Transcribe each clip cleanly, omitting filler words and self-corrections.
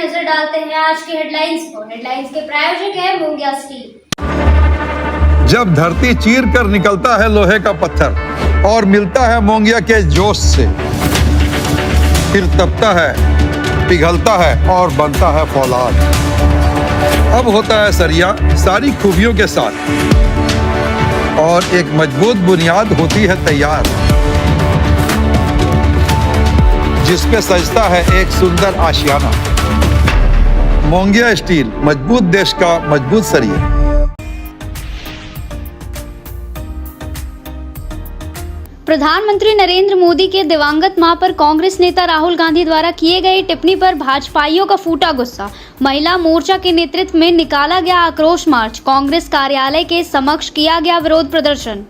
नजर डालते हैं आज के हेडलाइंस को। हेडलाइंस के प्रायोजक है मोंगिया स्टील। जब धरती चीर कर निकलता है लोहे का पत्थर और मिलता है मोंगिया के जोश से, फिर तपता है, पिघलता है और बनता है फौलाद। अब होता है सरिया सारी खूबियों के साथ और एक मजबूत बुनियाद होती है तैयार, जिस पे सजता है एक सुंदर आशियाना। मोंगिया स्टील, मजबूत देश का मजबूत सरिया। प्रधानमंत्री नरेंद्र मोदी के दिवंगत मां पर कांग्रेस नेता राहुल गांधी द्वारा किए गए टिप्पणी पर भाजपाइयों का फूटा गुस्सा। महिला मोर्चा के नेतृत्व में निकाला गया आक्रोश मार्च। कांग्रेस कार्यालय के समक्ष किया गया विरोध प्रदर्शन।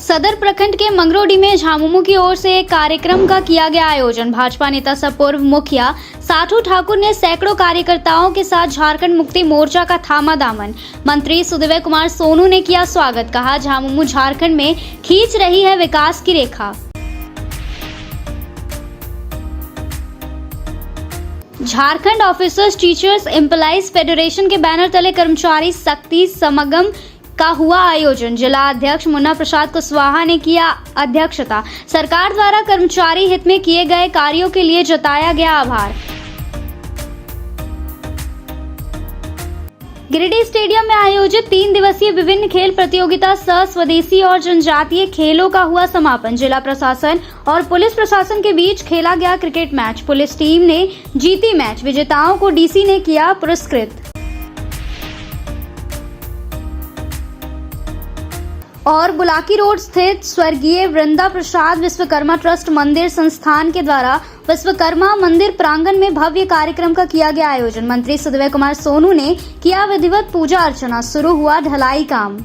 सदर प्रखंड के मंगरोडी में झामुमो की ओर से एक कार्यक्रम का किया गया आयोजन। भाजपा नेता सह पूर्व मुखिया साठू ठाकुर ने सैकड़ों कार्यकर्ताओं के साथ झारखंड मुक्ति मोर्चा का थामा दामन। मंत्री सुदीव्य कुमार सोनू ने किया स्वागत। कहा, झामुमो झारखंड में खींच रही है विकास की रेखा। Jharkhand officers teachers employees federation के बैनर तले कर्मचारी शक्ति समागम का हुआ आयोजन। जिला अध्यक्ष मुन्ना प्रसाद कुशवाहा ने किया अध्यक्षता। सरकार द्वारा कर्मचारी हित में किए गए कार्यों के लिए जताया गया आभार। गिरिडीह स्टेडियम में आयोजित 3 दिवसीय विभिन्न खेल प्रतियोगिता सह स्वदेशी और जनजातीय खेलों का हुआ समापन। जिला प्रशासन और पुलिस प्रशासन के बीच खेला गया क्रिकेट मैच। पुलिस टीम ने जीती मैच। विजेताओं को डीसी ने किया पुरस्कृत। और बुलाकी रोड स्थित स्वर्गीय वृंदा प्रसाद विश्वकर्मा ट्रस्ट मंदिर संस्थान के द्वारा विश्वकर्मा मंदिर प्रांगण में भव्य कार्यक्रम का किया गया आयोजन। मंत्री सुदीव्य कुमार सोनू ने किया विधिवत पूजा अर्चना। शुरू हुआ ढलाई काम।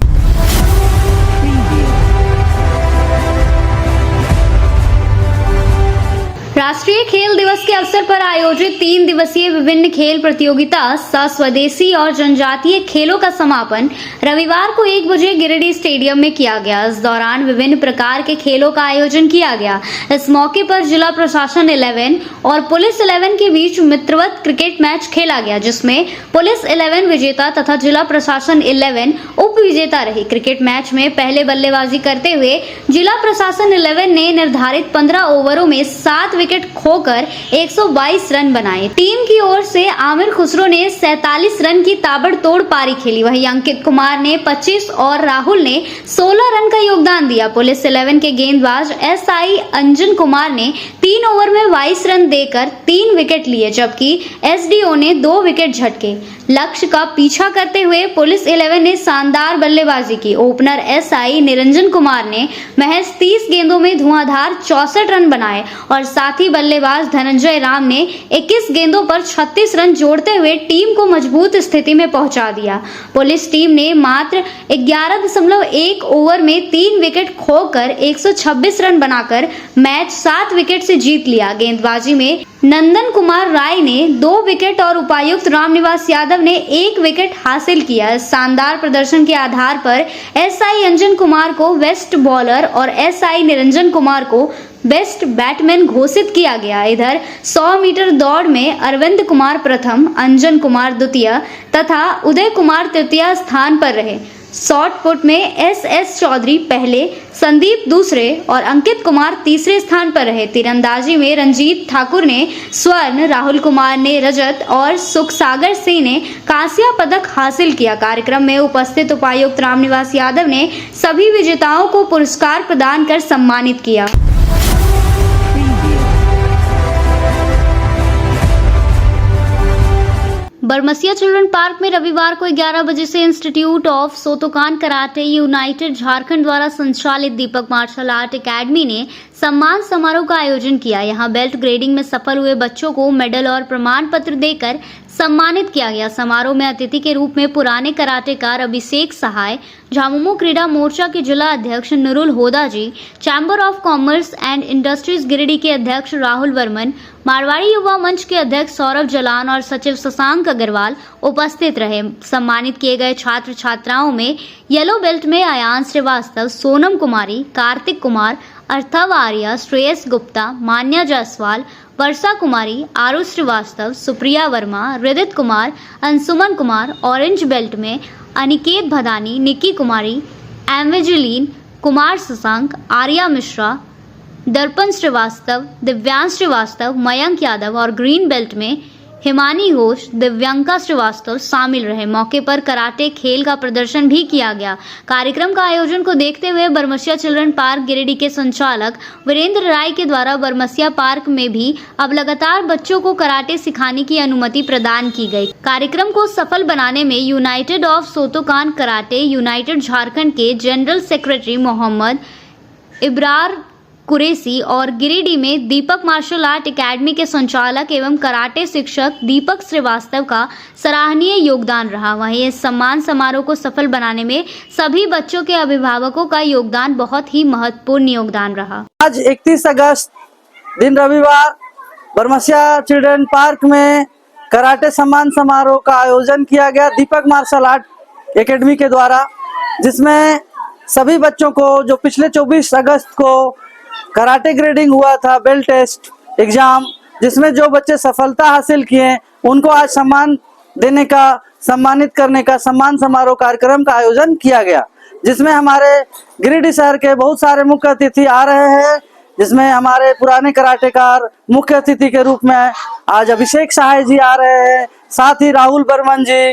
राष्ट्रीय खेल दिवस के अवसर पर आयोजित 3 दिवसीय विभिन्न खेल प्रतियोगिता सह स्वदेशी और जनजातीय खेलों का समापन रविवार को 1 बजे गिरिडीह स्टेडियम में किया गया। इस दौरान विभिन्न प्रकार के खेलों का आयोजन किया गया। इस मौके पर जिला प्रशासन 11 और पुलिस 11 के बीच मित्रवत क्रिकेट मैच खेला गया, जिसमें पुलिस 11 विजेता तथा जिला प्रशासन 11 उप विजेता रही। क्रिकेट मैच में पहले बल्लेबाजी करते हुए जिला प्रशासन 11 ने निर्धारित 15 ओवरों में 7 विकेट खोकर 122 रन बनाए। टीम की ओर से आमिर खुसरो ने 47 रन की ताबड़तोड़ पारी खेली। वहीं अंकित कुमार ने 25 और राहुल ने 16 रन का योगदान दिया। पुलिस 11 के गेंदबाज SI अंजन कुमार ने 3 ओवर में 22 रन देकर 3 विकेट लिए, जबकि SDO ने 2 विकेट झटके। लक्ष्य का पीछा करते हुए पुलिस 11 ने शानदार बल्लेबाजी की। ओपनर SI निरंजन कुमार ने महज 30 गेंदों में धुआंधार 64 रन बनाए और साथ ही बल्लेबाज धनंजय राम ने 21 गेंदों पर 36 रन जोड़ते हुए टीम को मजबूत स्थिति में पहुंचा दिया। पुलिस टीम ने मात्र 11.1 ओवर में 3 विकेट खोकर 126 रन बनाकर मैच 7 विकेट से जीत लिया। गेंदबाजी में नंदन कुमार राय ने 2 विकेट और उपायुक्त रामनिवास यादव ने 1 विकेट हासिल किया। शानदार प्रदर्शन के आधार पर SI अंजन कुमार को बेस्ट बॉलर और SI निरंजन कुमार को बेस्ट बैटमैन घोषित किया गया। इधर 100 मीटर दौड़ में अरविंद कुमार प्रथम, अंजन कुमार द्वितीय तथा उदय कुमार तृतीय स्थान पर रहे। शॉट पुट में SS चौधरी पहले, संदीप दूसरे और अंकित कुमार तीसरे स्थान पर रहे। तीरंदाजी में रंजीत ठाकुर ने स्वर्ण, राहुल कुमार ने रजत और सुखसागर सिंह ने कांस्य पदक हासिल किया। कार्यक्रम में उपस्थित उपायुक्त रामनिवास यादव ने सभी विजेताओं को पुरस्कार प्रदान कर सम्मानित किया। बरमसिया चिल्ड्रन पार्क में रविवार को 11 बजे से institute of सोतोकान karate United Jharkhand द्वारा संचालित दीपक मार्शल आर्ट एकेडमी ने सम्मान समारोह का आयोजन किया। यहां बेल्ट ग्रेडिंग में सफल हुए बच्चों को मेडल और प्रमाण पत्र देकर सम्मानित किया गया। समारोह में अतिथि के रूप में पुराने कराटेकार अभिषेक सहाय, झामुमो क्रीड़ा मोर्चा के जिला अध्यक्ष Nurul Hoda ji, chamber of commerce and industries Giridih के अध्यक्ष राहुल वर्मन, मारवाड़ी युवा मंच के अध्यक्ष सौरभ जलान और सचिव शशांक अग्रवाल उपस्थित रहे। सम्मानित किए गए छात्र छात्राओं में येलो बेल्ट में अयान श्रीवास्तव, सोनम कुमारी, कार्तिक कुमार, अर्थव आर्या, श्रेयस गुप्ता, मान्या जायसवाल, वर्षा कुमारी, आरु श्रीवास्तव, सुप्रिया वर्मा, हृदित कुमार, अंशुमन कुमार, ऑरेंज बेल्ट में अनिकेत भदानी, निक्की कुमारी, एवेंजेलिन कुमार शशांक, आर्या मिश्रा, दर्पण श्रीवास्तव, दिव्यांश श्रीवास्तव, मयंक यादव और ग्रीन बेल्ट में हिमानी घोष, दिव्यांका श्रीवास्तव शामिल रहे। मौके पर कराटे खेल का प्रदर्शन भी किया गया। कार्यक्रम का आयोजन को देखते हुए बरमसिया चिल्ड्रन पार्क गिरिडीह के संचालक वीरेंद्र राय के द्वारा बरमसिया पार्क में भी अब लगातार बच्चों को कराटे सिखाने की अनुमति प्रदान की गई। कार्यक्रम को सफल बनाने में United of सोतोकान karate United Jharkhand के जनरल सेक्रेटरी मोहम्मद इब्रार कुरैशी और गिरिडीह में दीपक मार्शल आर्ट एकेडमी के संचालक एवं कराटे शिक्षक दीपक श्रीवास्तव का सराहनीय योगदान रहा। वहीं इस सम्मान समारोह को सफल बनाने में सभी बच्चों के अभिभावकों का योगदान बहुत ही महत्वपूर्ण योगदान रहा। आज 31 अगस्त दिन रविवार बरमसिया चिल्ड्रन पार्क में कराटे सम्मान समारोह का आयोजन किया गया दीपक मार्शल आर्ट एकेडमी के द्वारा, जिसमें सभी बच्चों को जो पिछले 24 अगस्त को कराटे ग्रेडिंग हुआ था, बेल्ट टेस्ट एग्जाम, जिसमें जो बच्चे सफलता हासिल किए उनको आज सम्मान देने का, सम्मानित करने का सम्मान समारोह कार्यक्रम का आयोजन किया गया, जिसमें हमारे गिरिडीह शहर के बहुत सारे मुख्य अतिथि आ रहे हैं, जिसमें हमारे पुराने कराटेकार मुख्य अतिथि के रूप में आज अभिषेक सहाय जी आ रहे हैं, साथ ही राहुल बर्मन जी,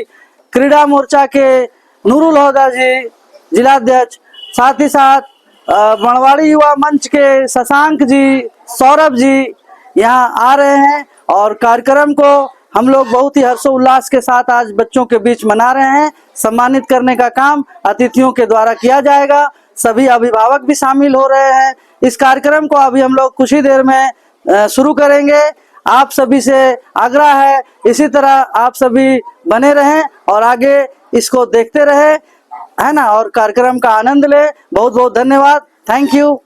क्रीड़ा मोर्चा के नूरुल हुदा जी जिलाध्यक्ष, साथ ही साथ बनवाड़ी युवा मंच के शशांक जी, सौरभ जी यहाँ आ रहे हैं और कार्यक्रम को हम लोग बहुत ही हर्षोल्लास के साथ आज बच्चों के बीच मना रहे हैं। सम्मानित करने का काम अतिथियों के द्वारा किया जाएगा। सभी अभिभावक भी शामिल हो रहे हैं। इस कार्यक्रम को अभी हम लोग कुछ ही देर में शुरू करेंगे। आप सभी से आग्रह है इसी तरह आप सभी बने रहें और आगे इसको देखते रहें, है ना, और कार्यक्रम का आनंद ले। बहुत बहुत धन्यवाद। Thank you.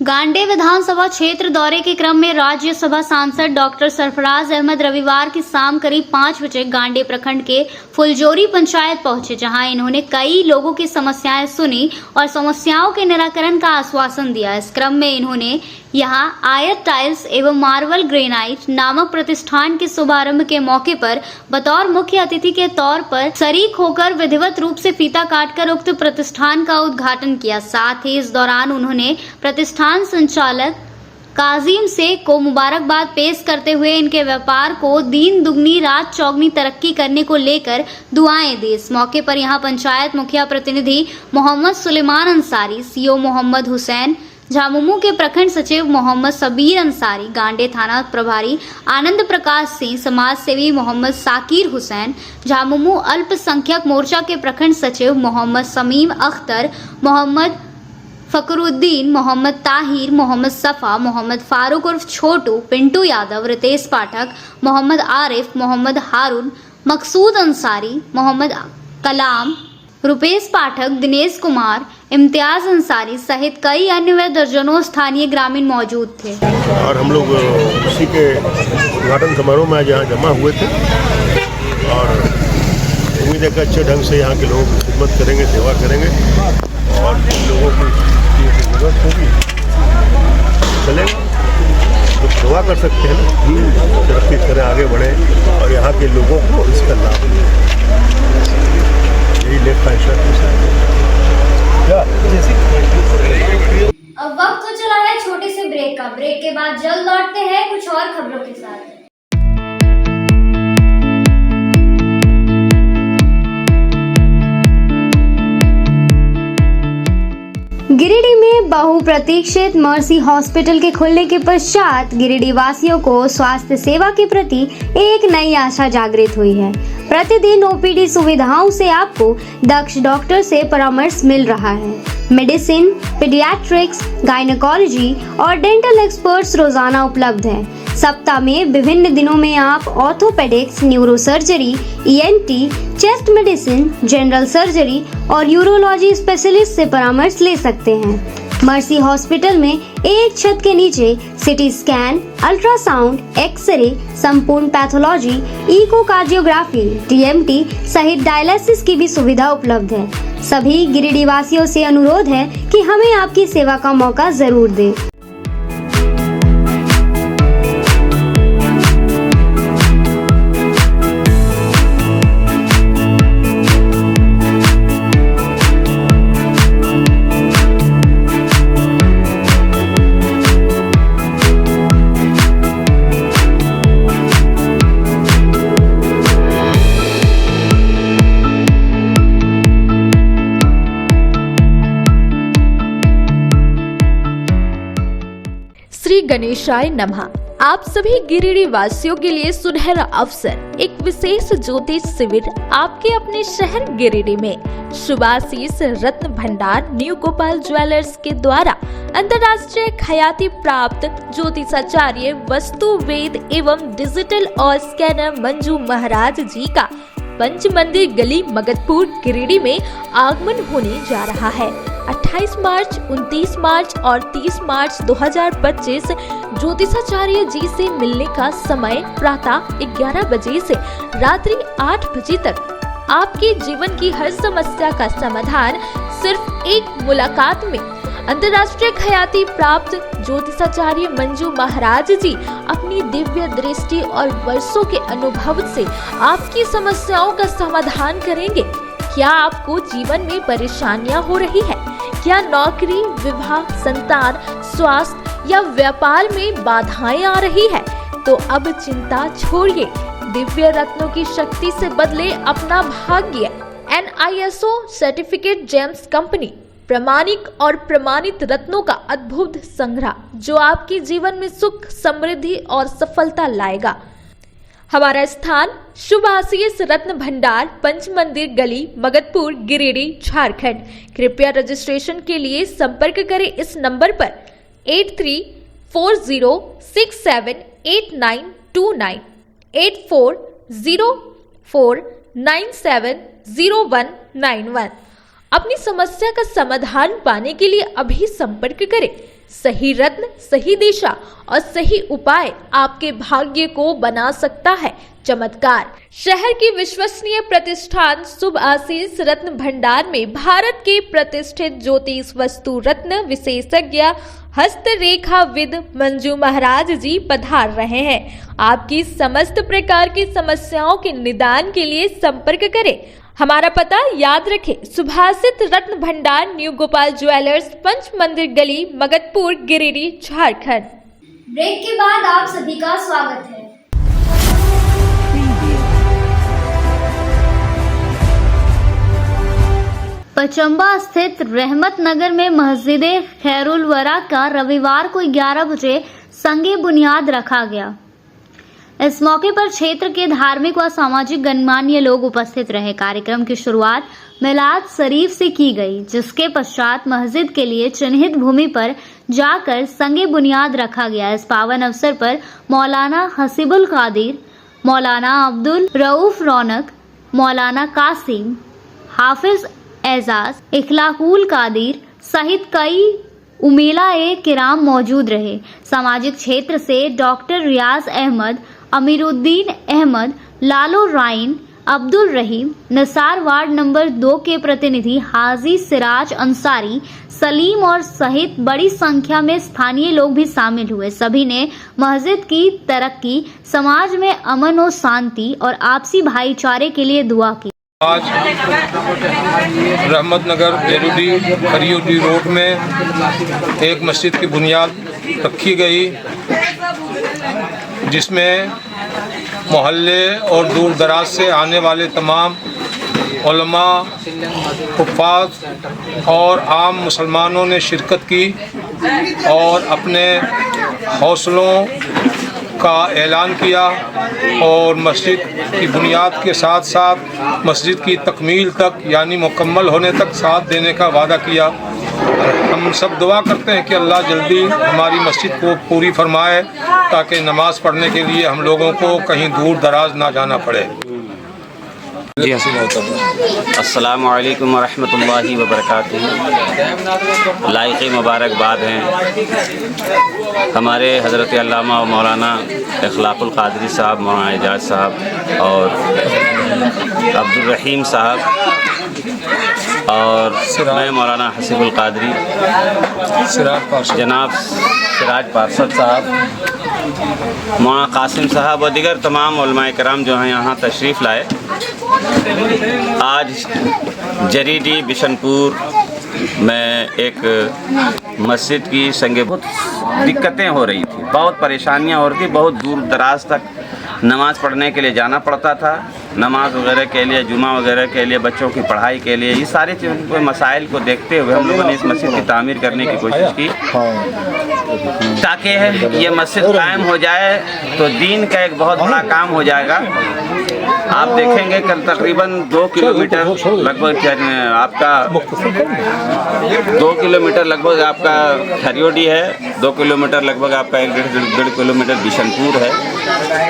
गांडे विधानसभा क्षेत्र दौरे के क्रम में राज्यसभा सांसद डॉक्टर सरफराज अहमद रविवार की शाम करीब 5 बजे गांडे प्रखंड के फुलजोरी पंचायत पहुंचे, जहां इन्होंने कई लोगों की समस्याएं सुनी और समस्याओं के निराकरण का आश्वासन दिया। इस क्रम में इन्होंने यहां आयत टाइल्स एवं मार्बल ग्रेनाइट नामक प्रतिष्ठान के शुभारंभ के मौके पर बतौर मुख्य अतिथि के तौर पर शरीक होकर विधिवत रूप से फीता काटकर उक्त प्रतिष्ठान का उद्घाटन किया। साथ ही इस दौरान उन्होंने प्रतिष्ठान संचालक काजिम शेख को मुबारकबाद पेश करते हुए इनके व्यापार को दिन दुगनी रात चौगनी तरक्की करने को लेकर दुआएं दी। इस मौके पर यहां पंचायत मुखिया प्रतिनिधि मोहम्मद सुलेमान अंसारी, सीओ मोहम्मद हुसैन, झामुमो के प्रखंड सचिव मोहम्मद सबीर अंसारी, गांडे थाना प्रभारी आनंद प्रकाश सिंह, समाज सेवी मोहम्मद साकिर हुसैन, झामुमो अल्पसंख्यक मोर्चा के प्रखंड सचिव मोहम्मद समीम अख्तर, मोहम्मद फकरुद्दीन, मोहम्मद ताहिर, मोहम्मद सफ़ा, मोहम्मद फारूक उर्फ छोटू, पिंटू यादव, रितेश पाठक, मोहम्मद आरिफ, मोहम्मद हारून, मकसूद अंसारी, मोहम्मद कलाम, रुपेश पाठक, दिनेश कुमार, इम्तियाज अंसारी सहित कई अन्य व दर्जनों स्थानीय ग्रामीण मौजूद थे। और हम लोग उसी के उद्घाटन समारोह में यहाँ जमा हुए थे और उम्मीद है कि अच्छे ढंग से यहाँ के लोगों की खिदमत करेंगे, सेवा करेंगे और जिन लोगों की जरूरत होगी चलेगा तो दुआ कर सकते हैं ना, तरक्की करें, आगे बढ़े और यहाँ के लोगों को इसका लाभ मिले। यही लेखा अब वक्त तो चला है छोटे से ब्रेक का। ब्रेक के बाद जल्द लौटते हैं कुछ और खबरों के साथ। गिरिडीह में बहुप्रतीक्षित मर्सी हॉस्पिटल के खुलने के पश्चात गिरिडीह वासियों को स्वास्थ्य सेवा के प्रति एक नई आशा जागृत हुई है। प्रतिदिन ओपीडी सुविधाओं से आपको दक्ष डॉक्टर से परामर्श मिल रहा है। मेडिसिन, पीडियाट्रिक्स, गायनेकोलॉजी और डेंटल एक्सपर्ट्स रोजाना उपलब्ध हैं। सप्ताह में विभिन्न दिनों में आप orthopaedics, neurosurgery, ENT, chest medicine, general surgery और यूरोलॉजी स्पेशलिस्ट से परामर्श ले सकते हैं। मर्सी हॉस्पिटल में एक छत के नीचे सिटी स्कैन, अल्ट्रासाउंड, एक्सरे, संपूर्ण पैथोलॉजी, इकोकार्डियोग्राफी, टीएमटी सहित डायलिसिस की भी सुविधा उपलब्ध है। सभी गिरिडीह वासियों से अनुरोध है कि हमें आपकी सेवा का मौका जरूर दें। श्री गणेशाय नमः। आप सभी गिरिडीह वासियों के लिए सुनहरा अवसर, एक विशेष ज्योतिष शिविर आपके अपने शहर गिरिडीह में शुभाशीष रत्न भंडार न्यू गोपाल ज्वेलर्स के द्वारा अंतर्राष्ट्रीय ख्याति प्राप्त ज्योतिषाचार्य, वस्तु वेद एवं डिजिटल और स्कैनर मंजू महाराज जी का पंच मंदिर गली मगधपुर गिरिडीह में आगमन होने जा रहा है। 28 मार्च, 29 मार्च और 30 मार्च 2025 ज्योतिषाचार्य जी से मिलने का समय प्रातः 11 बजे से रात्रि 8 बजे तक। आपके जीवन की हर समस्या का समाधान सिर्फ एक मुलाकात में। अंतर्राष्ट्रीय ख्याति प्राप्त ज्योतिषाचार्य मंजू महाराज जी अपनी दिव्य दृष्टि और वर्षों के अनुभव से आपकी समस्याओं का समाधान करेंगे। क्या आपको जीवन में परेशानियां हो रही है? क्या नौकरी, विवाह, संतान, स्वास्थ्य या व्यापार में बाधाएं आ रही है? तो अब चिंता छोड़िए, दिव्य रत्नों की शक्ति से बदले अपना भाग्य। NISO सर्टिफिकेट जेम्स कंपनी प्रामाणिक और प्रमाणित रत्नों का अद्भुत संग्रह जो आपके जीवन में सुख, समृद्धि और सफलता लाएगा। हमारा स्थान शुभाशीष रत्न भंडार, पंच मंदिर गली, मगधपुर, गिरिडीह, झारखंड। कृपया रजिस्ट्रेशन के लिए संपर्क करें इस नंबर पर 8340678929 8404970191। अपनी समस्या का समाधान पाने के लिए अभी संपर्क करें। सही रत्न, सही दिशा और सही उपाय आपके भाग्य को बना सकता है चमत्कार। शहर की विश्वसनीय प्रतिष्ठान शुभाशीष रत्न भंडार में भारत के प्रतिष्ठित ज्योतिष वस्तु रत्न विशेषज्ञ हस्तरेखाविद मंजू महाराज जी पधार रहे हैं। आपकी समस्त प्रकार की समस्याओं के निदान के लिए संपर्क करें। हमारा पता याद रखें, शुभाशीष रत्न भंडार न्यू गोपाल ज्वेलर्स, पंच मंदिर गली, मगधपुर, गिरिडीह, झारखंड। ब्रेक के बाद आप सभी का स्वागत है। पचंबा स्थित रहमत नगर में मस्जिद खैरुल वरा का रविवार को 11 बजे संगे बुनियाद रखा गया। इस मौके पर क्षेत्र के धार्मिक व सामाजिक गणमान्य लोग उपस्थित रहे। कार्यक्रम की शुरुआत मिलाद शरीफ से की गई, जिसके पश्चात मस्जिद के लिए चिन्हित भूमि पर जाकर संगे बुनियाद रखा गया। इस पावन अवसर पर मौलाना हसीबुल कादिर, मौलाना अब्दुल रऊफ रौनक, मौलाना कासिम, हाफिज एजाज, इखलाकुल कादिर सहित कई उमेला किराम मौजूद रहे। सामाजिक क्षेत्र से डॉक्टर रियाज अहमद, अमीरुद्दीन अहमद, लालो राइन, अब्दुल रहीम, निसार वार्ड नंबर 2 के प्रतिनिधि हाजी सिराज अंसारी, सलीम और सहित बड़ी संख्या में स्थानीय लोग भी शामिल हुए। सभी ने मस्जिद की तरक्की, समाज में अमन और शांति और आपसी भाईचारे के लिए दुआ की। आज रहमत नगर खरियोडी रोड में एक मस्जिद की बुनियाद रखी गई, जिसमें मोहल्ले और दूर दराज से आने वाले तमाम उलमा, हुफ़ाज़ और आम मुसलमानों ने शिरकत की और अपने हौसलों का ऐलान किया और मस्जिद की बुनियाद के साथ साथ मस्जिद की तकमील तक यानी मुकम्मल होने तक साथ देने का वादा किया। हम सब दुआ करते हैं कि अल्लाह जल्दी हमारी मस्जिद को पूरी फरमाए ताकि नमाज़ पढ़ने के लिए हम लोगों को कहीं दूर दराज ना जाना पड़े। जी अस्सलाम वालेकुम वरहमतुल्लाहि वबरकातुहू। लाइक़ मुबारकबाद हैं हमारे हज़रत अल्लामा और मौलाना इखलाकुल क़ादरी साहब, मौलाना एजाज साहब और अब्दुल रहीम साहब और मैं मौलाना हसीबुल क़ादरी, जनाब सिराज पार्षद साहब, मौलाना कासिम साहब और दीगर तमाम उलमाए कराम जो हैं यहाँ तशरीफ़ लाए। आज जरीडी बिशनपुर में एक मस्जिद की संगे बहुत दिक्कतें हो रही थी, बहुत परेशानियाँ हो रही थी। बहुत दूर दराज तक नमाज़ पढ़ने के लिए जाना पड़ता था, नमाज वगैरह के लिए, जुमा वगैरह के लिए, बच्चों की पढ़ाई के लिए। ये सारी चीज़ों मसाइल को देखते हुए हम लोगों ने इस मस्जिद की तामीर करने की कोशिश की ताकि ये मस्जिद कायम हो जाए तो दीन का एक बहुत बड़ा काम हो जाएगा। आप देखेंगे कल तकरीबन 2 किलोमीटर लगभग आपका 2 किलोमीटर लगभग आपका खरियोडी है, 2 किलोमीटर लगभग आपका 1-1.5 किलोमीटर बिशनपुर है।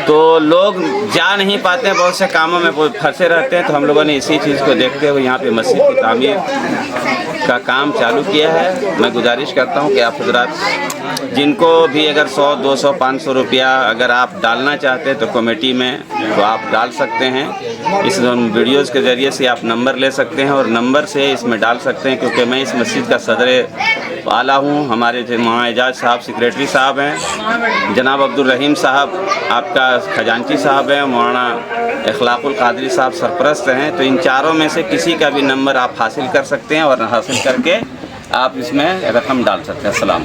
तो लोग जा नहीं पाते, बहुत से कामों में फंसे रहते हैं। तो हम लोगों ने इसी चीज़ को देखते हुए यहाँ पे मस्जिद की तामीर का काम चालू किया है। मैं गुजारिश करता हूँ कि आप हजरात जिनको भी अगर 100, 200, 500 रुपया अगर आप डालना चाहते हैं तो कमेटी में तो आप डाल सकते हैं। इस वीडियोस के ज़रिए से आप नंबर ले सकते हैं और नंबर से इसमें डाल सकते हैं, क्योंकि मैं इस मस्जिद का सदर आला हूँ। हमारे मौलाना एजाज साहब सेक्रेटरी साहब हैं, जनाब अब्दुल रहीम साहब आपका खजांची साहब हैं, मौलाना इखलाकुल क़ादरी साहब सरपरस्त हैं। तो इन चारों में से किसी का भी नंबर आप हासिल कर सकते हैं और हासिल करके आप इसमें रकम डाल सकते हैं। अस्सलाम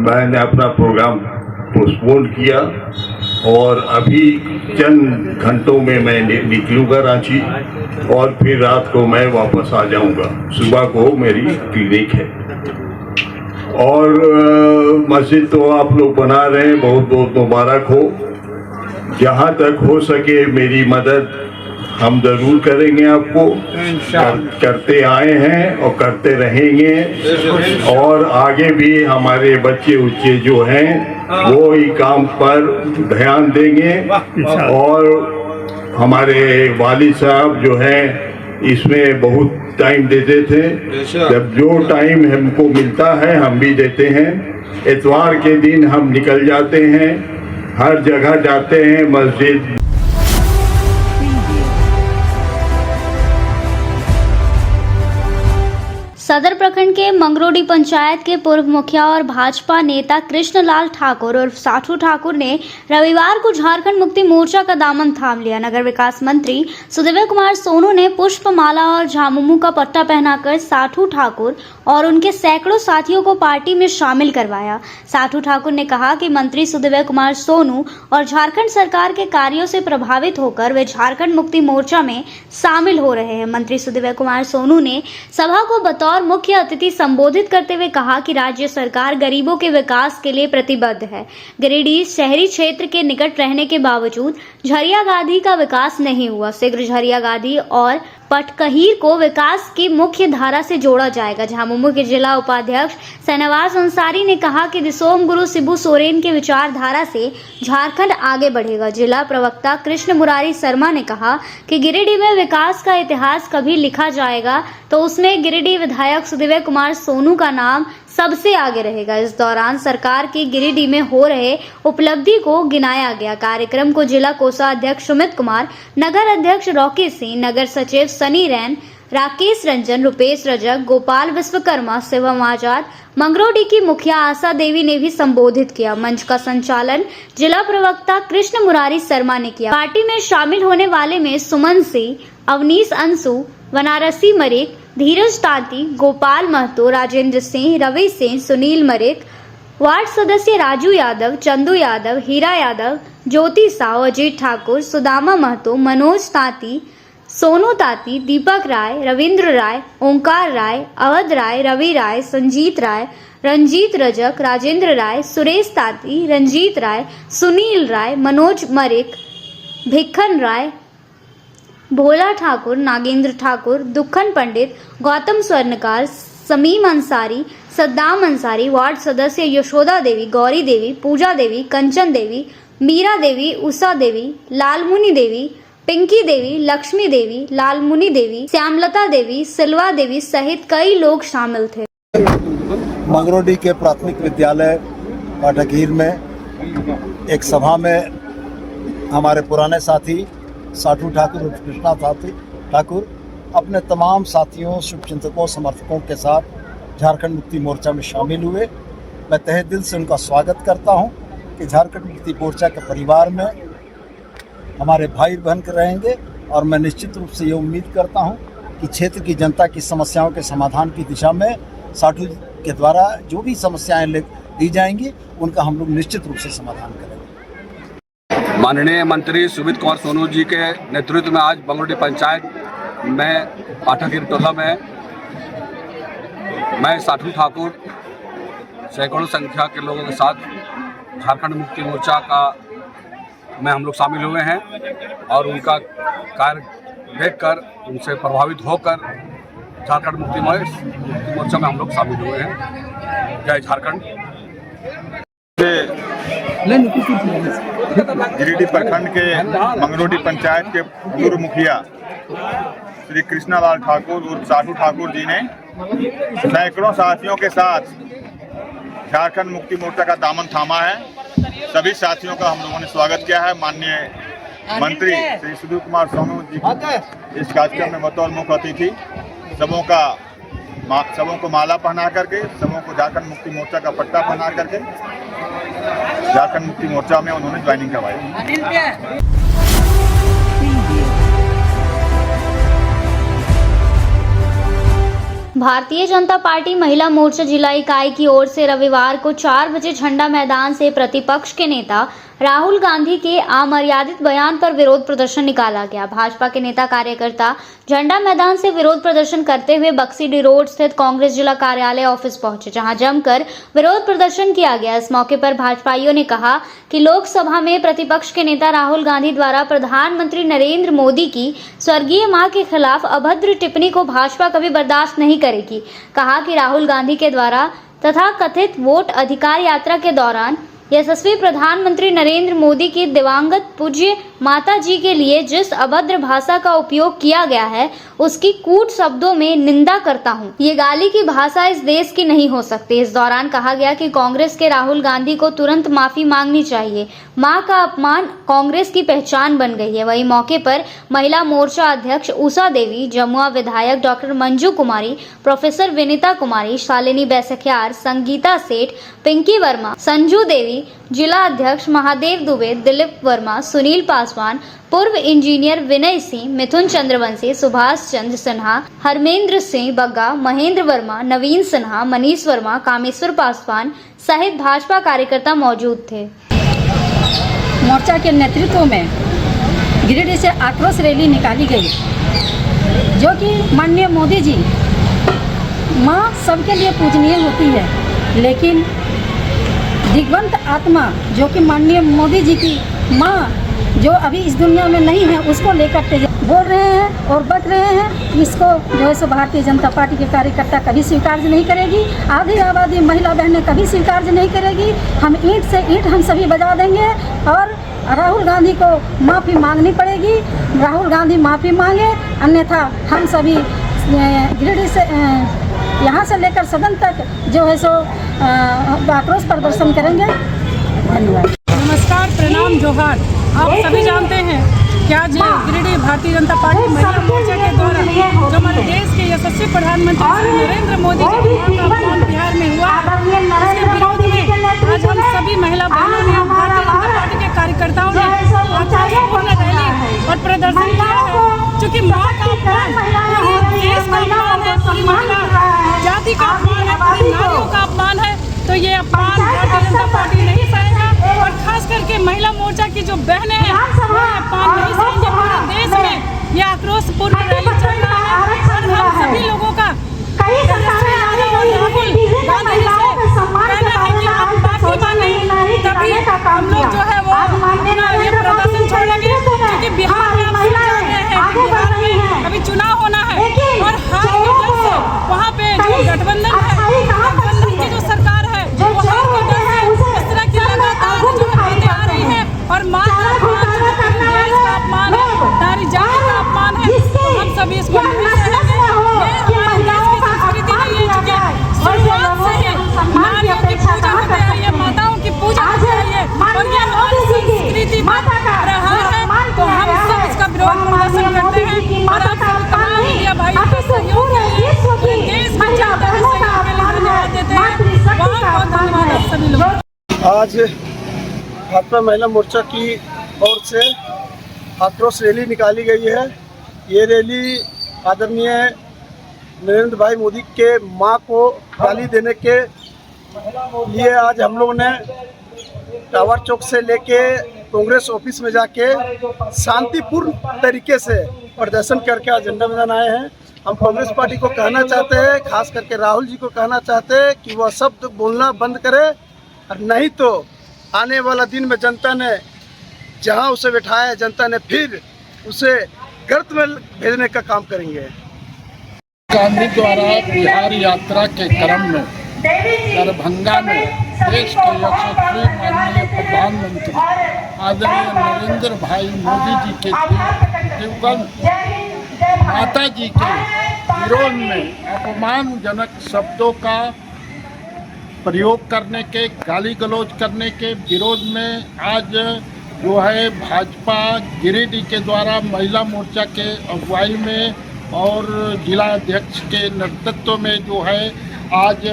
मैंने अपना प्रोग्राम पोस्टपोन किया और अभी चंद घंटों में मैं निकलूँगा रांची और फिर रात को मैं वापस आ जाऊँगा। सुबह को मेरी क्लिनिक है और मस्जिद तो आप लोग बना रहे हैं, बहुत बहुत मुबारक हो। जहाँ तक हो सके मेरी मदद हम ज़रूर करेंगे, आपको करते आए हैं और करते रहेंगे और आगे भी हमारे बच्चे उच्चे जो हैं वो ही काम पर ध्यान देंगे। और हमारे वालिद साहब जो हैं इसमें बहुत टाइम देते थे, जब जो टाइम हमको मिलता है हम भी देते हैं। इतवार के दिन हम निकल जाते हैं, हर जगह जाते हैं मस्जिद। सदर प्रखंड के मंगरोडी पंचायत के पूर्व मुखिया और भाजपा नेता कृष्णलाल ठाकुर और साठू ठाकुर ने रविवार को झारखंड मुक्ति मोर्चा का दामन थाम लिया। नगर विकास मंत्री सुदेव कुमार सोनू ने पुष्पमाला और झामुमो का पट्टा पहनाकर साठू ठाकुर और उनके सैकड़ों साथियों को पार्टी में शामिल करवाया। साठू ठाकुर ने कहा कि मंत्री सुदेव कुमार सोनू और झारखंड सरकार के कार्यों से प्रभावित होकर वे झारखंड मुक्ति मोर्चा में शामिल हो रहे हैं। मंत्री सुदेव कुमार सोनू ने सभा को बतौर मुख्य अतिथि संबोधित करते हुए कहा कि राज्य सरकार गरीबों के विकास के लिए प्रतिबद्ध है। गिरिडीह शहरी क्षेत्र के निकट रहने के बावजूद झरिया गाधी का विकास नहीं हुआ। शीघ्र झरिया गाधी और पटकहीर को विकास की मुख्य धारा से जोड़ा जाएगा। झामुमो के जिला उपाध्यक्ष शहनवाज अंसारी ने कहा कि दिसोम गुरु शिबू सोरेन के विचारधारा से झारखंड आगे बढ़ेगा। जिला प्रवक्ता कृष्ण मुरारी शर्मा ने कहा कि गिरिडीह में विकास का इतिहास कभी लिखा जाएगा तो उसमें गिरिडीह विधायक सुदेव कुमार सोनू का नाम सबसे आगे रहेगा। इस दौरान सरकार की गिरिडीह में हो रहे उपलब्धि को गिनाया गया। कार्यक्रम को जिला कोषाध्यक्ष सुमित कुमार, नगर अध्यक्ष रॉकी सिंह, नगर सचिव सनी रैन, राकेश रंजन, रुपेश रजक, गोपाल विश्वकर्मा, शिवम आजाद, मंगरोडी की मुखिया आशा देवी ने भी संबोधित किया। मंच का संचालन जिला प्रवक्ता कृष्ण मुरारी शर्मा ने किया। पार्टी में शामिल होने वाले में सुमन सिंह, अवनीश अंशु, बनारसी मरिक, धीरज तांती, गोपाल महतो, राजेंद्र सिंह, रवि सिंह, सुनील मरिक, वार्ड सदस्य राजू यादव, चंदू यादव, हीरा यादव, ज्योति साव, अजीत ठाकुर, सुदामा महतो, मनोज तांती, सोनू तांती, दीपक राय, रविंद्र राय, ओंकार राय, अवध राय, रवि राय, संजीत राय, रंजीत रजक, राजेंद्र राय, सुरेश तांती, रंजीत राय, सुनील राय, मनोज मरिक, भिक्खन राय, भोला ठाकुर, नागेंद्र ठाकुर, दुखन पंडित, गौतम स्वर्णकार, समीम अंसारी, सद्दाम अंसारी, वार्ड सदस्य यशोदा देवी, गौरी देवी, पूजा देवी, कंचन देवी, मीरा देवी, उषा देवी, लालमुनी देवी, पिंकी देवी, लक्ष्मी देवी, लालमुनि देवी, श्यामलता देवी, सिल्वा देवी सहित कई लोग शामिल थे। मंगरोडी के प्राथमिक विद्यालय पाटकीर में एक सभा में हमारे पुराने साथी साठू ठाकुर और कृष्णा ठाकुर अपने तमाम साथियों, शुभचिंतकों, समर्थकों के साथ झारखंड मुक्ति मोर्चा में शामिल हुए। मैं तहे दिल से उनका स्वागत करता हूं कि झारखंड मुक्ति मोर्चा के परिवार में हमारे भाई बहन रहेंगे और मैं निश्चित रूप से ये उम्मीद करता हूं कि क्षेत्र की जनता की समस्याओं के समाधान की दिशा में साठू के द्वारा जो भी समस्याएं दी जाएंगी उनका हम लोग निश्चित रूप से समाधान करेंगे। माननीय मंत्री सुमित कुमार सोनू जी के नेतृत्व में आज बंगरोटी पंचायत में पाठकीर टोला में मैं साठू ठाकुर सैकड़ों संख्या के लोगों के साथ झारखंड मुक्ति मोर्चा का में हम लोग शामिल हुए हैं और उनका कार्य देखकर उनसे प्रभावित होकर झारखंड मुक्ति मोर्चा में हम लोग शामिल हुए हैं। जय झारखंड। गिरिडीह प्रखंड के मंगरोटी पंचायत के पूर्व मुखिया श्री कृष्णालाल ठाकुर और साठू ठाकुर जी ने सैकड़ों साथियों के साथ झारखंड मुक्ति मोर्चा का दामन थामा है। सभी साथियों का हम लोगों ने स्वागत किया है। माननीय मंत्री श्री सुमित कुमार सोनू जी इस कार्यक्रम में बतौर मुख्य अतिथि सबों को माला पहना करके, सबों को झारखंड मुक्ति मोर्चा का पट्टा पहना करके झारखंड मुक्ति मोर्चा में उन्होंने ज्वाइनिंग करवाई। भारतीय जनता पार्टी महिला मोर्चा जिला इकाई की ओर से रविवार को 4 बजे झंडा मैदान से प्रतिपक्ष के नेता राहुल गांधी के अमर्यादित बयान पर विरोध प्रदर्शन निकाला गया। भाजपा के नेता कार्यकर्ता झंडा मैदान से विरोध प्रदर्शन करते हुए बक्सीडीह रोड स्थित कांग्रेस जिला कार्यालय ऑफिस पहुंचे, जहां जमकर विरोध प्रदर्शन किया गया। इस मौके पर भाजपाइयों ने कहा कि लोकसभा में प्रतिपक्ष के नेता राहुल गांधी द्वारा प्रधानमंत्री नरेंद्र मोदी की स्वर्गीय मां के खिलाफ अभद्र टिप्पणी को भाजपा कभी बर्दाश्त नहीं करेगी। कहा कि राहुल गांधी के द्वारा तथा कथित वोट अधिकार यात्रा के दौरान यशस्वी प्रधानमंत्री नरेंद्र मोदी की दिवंगत पूज्य माता जी के लिए जिस अभद्र भाषा का उपयोग किया गया है उसकी कूट शब्दों में निंदा करता हूं। ये गाली की भाषा इस देश की नहीं हो सकती। इस दौरान कहा गया कि कांग्रेस के राहुल गांधी को तुरंत माफी मांगनी चाहिए। मां का अपमान कांग्रेस की पहचान बन गई है। वही मौके पर महिला मोर्चा अध्यक्ष उषा देवी, जमुआ विधायक डॉक्टर मंजू कुमारी, प्रोफेसर विनीता कुमारी, शालिनी बैसखियार, संगीता सेठ, पिंकी वर्मा, संजू देवी, जिला अध्यक्ष महादेव दुबे, दिलीप वर्मा, सुनील पासवान, पूर्व इंजीनियर विनय सिंह, मिथुन चंद्रवंशी, सुभाष चंद्र सिन्हा, हरमेंद्र सिंह बग्गा, महेंद्र वर्मा, नवीन सिन्हा, मनीष वर्मा, कामेश्वर पासवान सहित भाजपा कार्यकर्ता मौजूद थे। मोर्चा के नेतृत्व में गिरिडीह से आक्रोश रैली निकाली गई, जो कि माननीय मोदी जी, माँ सबके लिए पूजनीय होती है, लेकिन दिग्वंत आत्मा जो कि माननीय मोदी जी की माँ जो अभी इस दुनिया में नहीं है उसको लेकर बोल रहे हैं और बच रहे हैं। इसको जो है सो भारतीय जनता पार्टी के कार्यकर्ता कभी स्वीकार नहीं करेगी। आधी आबादी महिला बहनें कभी स्वीकार नहीं करेगी। हम ईंट से ईंट हम सभी बजा देंगे और राहुल गांधी को माफ़ी मांगनी पड़ेगी। राहुल गांधी माफ़ी मांगे, अन्यथा हम सभी गिरिडीह से यहाँ से लेकर सदन तक जो है सो आक्रोश प्रदर्शन करेंगे। धन्यवाद। नमस्कार, प्रणाम, जोहार। आप सभी जानते हैं कि आज गिरिडीह भारतीय जनता पार्टी महिला मोर्चा के द्वारा जो हमारे देश के यशस्वी प्रधानमंत्री श्री नरेंद्र मोदी जी का अपमान बिहार में हुआ, उसके विरोध में आज हम सभी महिला बहनों ने, भारतीय जनता पार्टी के कार्यकर्ताओं ने आक्रोशपूर्ण रैली और प्रदर्शन किया है। चूँकि माँ का अपमान देश का अपमान है, पूरी महिला जाति का अपमान है, पूरी नारियों का अपमान है, तो ये अपमान भारतीय जनता पार्टी नहीं सहेगा। और खास करके महिला मोर्चा की जो बहनें हैं वो अपमान नहीं सहेंगे। पूरे देश में ये आक्रोशपूर्ण रैली चल रहा है और हम सभी लोगों का तेजस्वी यादव और राहुल गांधी से कहना है कि आप माफी मांगे, तभी हम लोग जो है वो अपना ये प्रदर्शन छोड़ेंगे। क्योंकि बिहार में आप समझ रहे हैं कि बिहार में अभी चुनाव होना है और हार के डर से वहाँ पे जो गठबंधन है, गठबंधन की जो सरकार है वो हार के डर से इस तरह की लगातार जो है बातें आ रही है और माँ का अपमान, देश का अपमान है, आज भाजपा महिला मोर्चा की ओर से आक्रोश रैली निकाली गई है। ये रैली आदरणीय नरेंद्र भाई मोदी के मां को गाली देने के लिए आज हम लोगों ने टावर चौक से लेके कांग्रेस ऑफिस में जाके शांतिपूर्ण तरीके से प्रदर्शन करके आज झंडा मैदान आए हैं। हम कांग्रेस पार्टी को कहना चाहते हैं, खास करके राहुल जी को कहना चाहते हैं कि वह शब्द बोलना बंद करे, और नहीं तो आने वाला दिन में जनता ने जहां उसे बिठाया, जनता ने फिर उसे गर्त में भेजने का काम करेंगे। गांधी द्वारा बिहार यात्रा के क्रम में दरभंगा में देश के यशस्वी माननीय प्रधानमंत्री आदरणीय नरेंद्र भाई मोदी जी के दिवंगत माता जी के विरोध में अपमानजनक शब्दों का प्रयोग करने के, गाली गलौज करने के विरोध में आज जो है भाजपा गिरिडीह के द्वारा महिला मोर्चा के अगुवाई में और जिला अध्यक्ष के नेतृत्व में जो है आज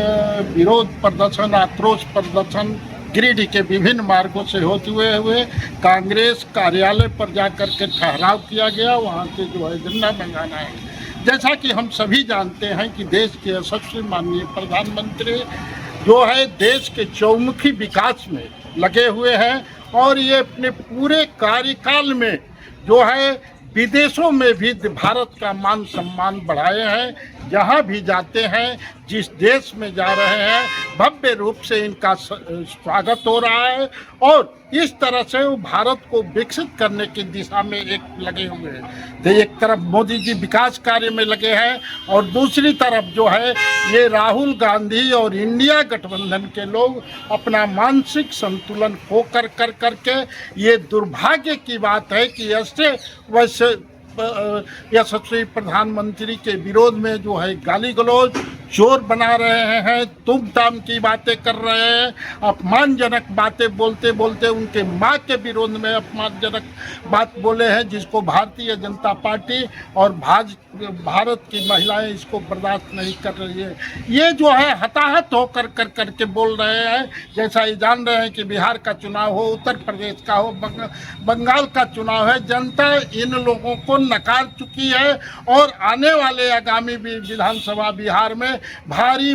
विरोध प्रदर्शन, आक्रोश प्रदर्शन गिरिडीह के विभिन्न मार्गों से होते हुए कांग्रेस कार्यालय पर जाकर के ठहराव किया गया। वहाँ से जो है झंडा मंगाना है। जैसा कि हम सभी जानते हैं कि देश के यशस्वी माननीय प्रधानमंत्री जो है देश के चौमुखी विकास में लगे हुए हैं और ये अपने पूरे कार्यकाल में जो है विदेशों में भी भारत का मान सम्मान बढ़ाए हैं। जहाँ भी जाते हैं, जिस देश में जा रहे हैं, भव्य रूप से इनका स्वागत हो रहा है और इस तरह से वो भारत को विकसित करने की दिशा में लगे हुए हैं। तो एक तरफ मोदी जी विकास कार्य में लगे हैं और दूसरी तरफ जो है ये राहुल गांधी और इंडिया गठबंधन के लोग अपना मानसिक संतुलन खो कर करके ये दुर्भाग्य की बात है कि ऐसे वैसे यशस्वी प्रधानमंत्री के विरोध में जो है गाली गलौज चोर बना रहे हैं, तुम ताम की बातें कर रहे हैं, अपमानजनक बातें बोलते बोलते उनके माँ के विरोध में अपमानजनक बात बोले हैं, जिसको भारतीय जनता पार्टी और भारत की महिलाएं इसको बर्दाश्त नहीं कर रही है। ये जो है हताहत होकर करके बोल रहे हैं, जैसा ये जान रहे हैं कि बिहार का चुनाव हो, उत्तर प्रदेश का हो, बंगाल का चुनाव है। जनता इन लोगों को नकार चुकी है और आने वाले आगामी विधानसभा बिहार में भारी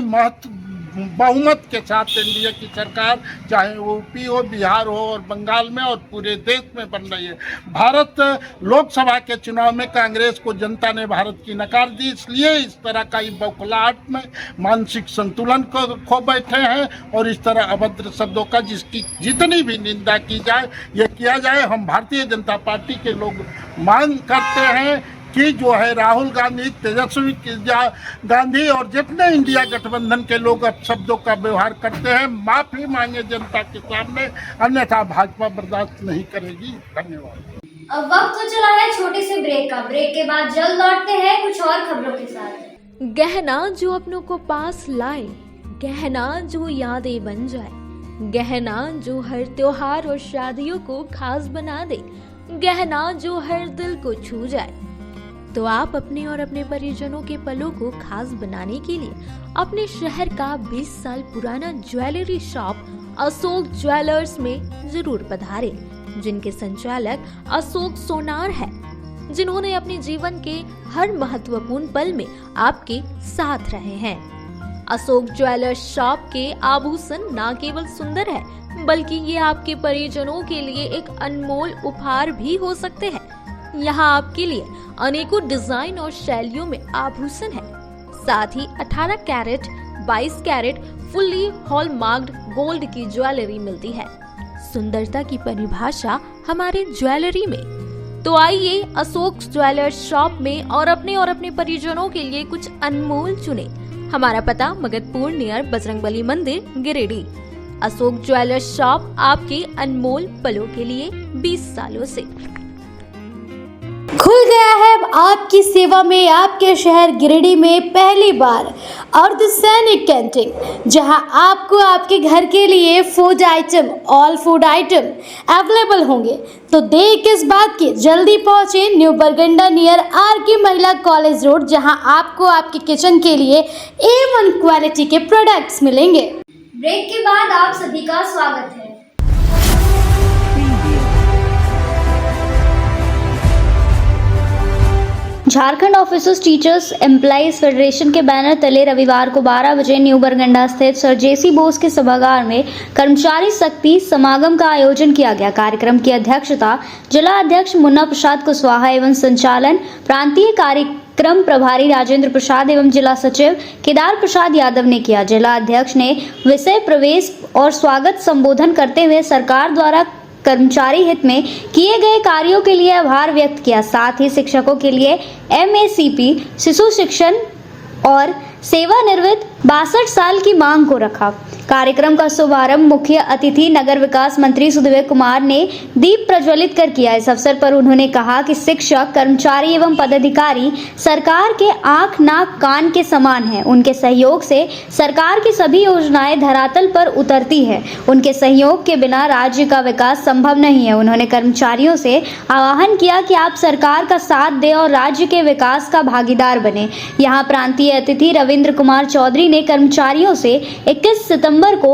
बहुमत के साथ एनडीए की सरकार, चाहे वो यूपी हो, बिहार हो और बंगाल में और पूरे देश में बन रही है। भारत लोकसभा के चुनाव में कांग्रेस को जनता ने भारत की नकार दी, इसलिए इस तरह का बौखलाहट में मानसिक संतुलन को खो बैठे हैं और इस तरह अभद्र शब्दों का जिसकी जितनी भी निंदा की जाए, ये किया जाए। हम भारतीय जनता पार्टी के लोग मांग करते हैं कि जो है राहुल गांधी, तेजस्वी गांधी और जितने इंडिया गठबंधन के लोग अब शब्दों का व्यवहार करते हैं, माफी मांगे जनता के सामने, अन्यथा भाजपा बर्दाश्त नहीं करेगी। धन्यवाद। अब वक्त तो चला है छोटे से ब्रेक का। ब्रेक के बाद जल्द लौटते हैं कुछ और खबरों के साथ। गहना जो अपनों को पास लाए, गहना जो यादें बन जाए, गहना जो हर त्योहार और शादियों को खास बना दे, गहना जो हर दिल को छू जाए। तो आप अपने और अपने परिजनों के पलों को खास बनाने के लिए अपने शहर का 20 साल पुराना ज्वेलरी शॉप अशोक ज्वेलर्स में जरूर पधारें, जिनके संचालक अशोक सोनार है, जिन्होंने अपने जीवन के हर महत्वपूर्ण पल में आपके साथ रहे हैं। अशोक ज्वेलर्स शॉप के आभूषण न केवल सुंदर है, बल्कि ये आपके परिजनों के लिए एक अनमोल उपहार भी हो सकते हैं। यहाँ आपके लिए अनेकों डिजाइन और शैलियों में आभूषण है। साथ ही 18 कैरेट, 22 कैरेट फुल्ली हॉलमार्क्ड गोल्ड की ज्वेलरी मिलती है। सुंदरता की परिभाषा हमारे ज्वेलरी में। तो आइए अशोक ज्वेलर्स शॉप में और अपने परिजनों के लिए कुछ अनमोल चुने। हमारा पता मगधपुर नियर बजरंगबली मंदिर, गिरिडीह। अशोक ज्वेलर्स शॉप आपके अनमोल पलों के लिए 20 सालों से। खुल गया है आपकी सेवा में आपके शहर गिरिडीह में पहली बार अर्धसैनिक कैंटीन, जहां आपको आपके घर के लिए food item, all food item available होंगे। तो देर किस बात की, जल्दी पहुंचे न्यू बरगंडा नियर आरके महिला कॉलेज रोड, जहां आपको आपके किचन के लिए A1 क्वालिटी के प्रोडक्ट्स मिलेंगे। ब्रेक के बाद आप सभी का स्वागत है। Jharkhand officers teachers employees federation के बैनर तले रविवार को 12 बजे न्यू बरगंडा स्थित सर जेसी बोस के सभागार में कर्मचारी शक्ति समागम का आयोजन किया गया। कार्यक्रम की अध्यक्षता जिला अध्यक्ष मुन्ना प्रसाद कुशवाहा एवं संचालन प्रांतीय कार्यक्रम प्रभारी राजेंद्र प्रसाद एवं जिला सचिव केदार प्रसाद यादव ने किया। जिला अध्यक्ष ने विषय प्रवेश और स्वागत संबोधन करते हुए सरकार द्वारा कर्मचारी हित में किए गए कार्यों के लिए आभार व्यक्त किया। साथ ही शिक्षकों के लिए MACP शिशु शिक्षण और सेवानिवृत्त 62 साल की मांग को रखा। कार्यक्रम का शुभारंभ मुख्य अतिथि नगर विकास मंत्री सुधीर कुमार ने दीप प्रज्वलित कर किया। इस अवसर पर उन्होंने कहा कि शिक्षक, कर्मचारी एवं पदाधिकारी सरकार के आंख, नाक, कान के समान हैं। उनके सहयोग से सरकार की सभी योजनाएं धरातल पर उतरती है। उनके सहयोग के बिना राज्य का विकास संभव नहीं है। उन्होंने कर्मचारियों से आह्वान किया कि आप सरकार का साथ दें और राज्य के विकास का भागीदार बने। यहाँ प्रांतीय अतिथि रविंद्र कुमार चौधरी ने कर्मचारियों से 21 सितंबर को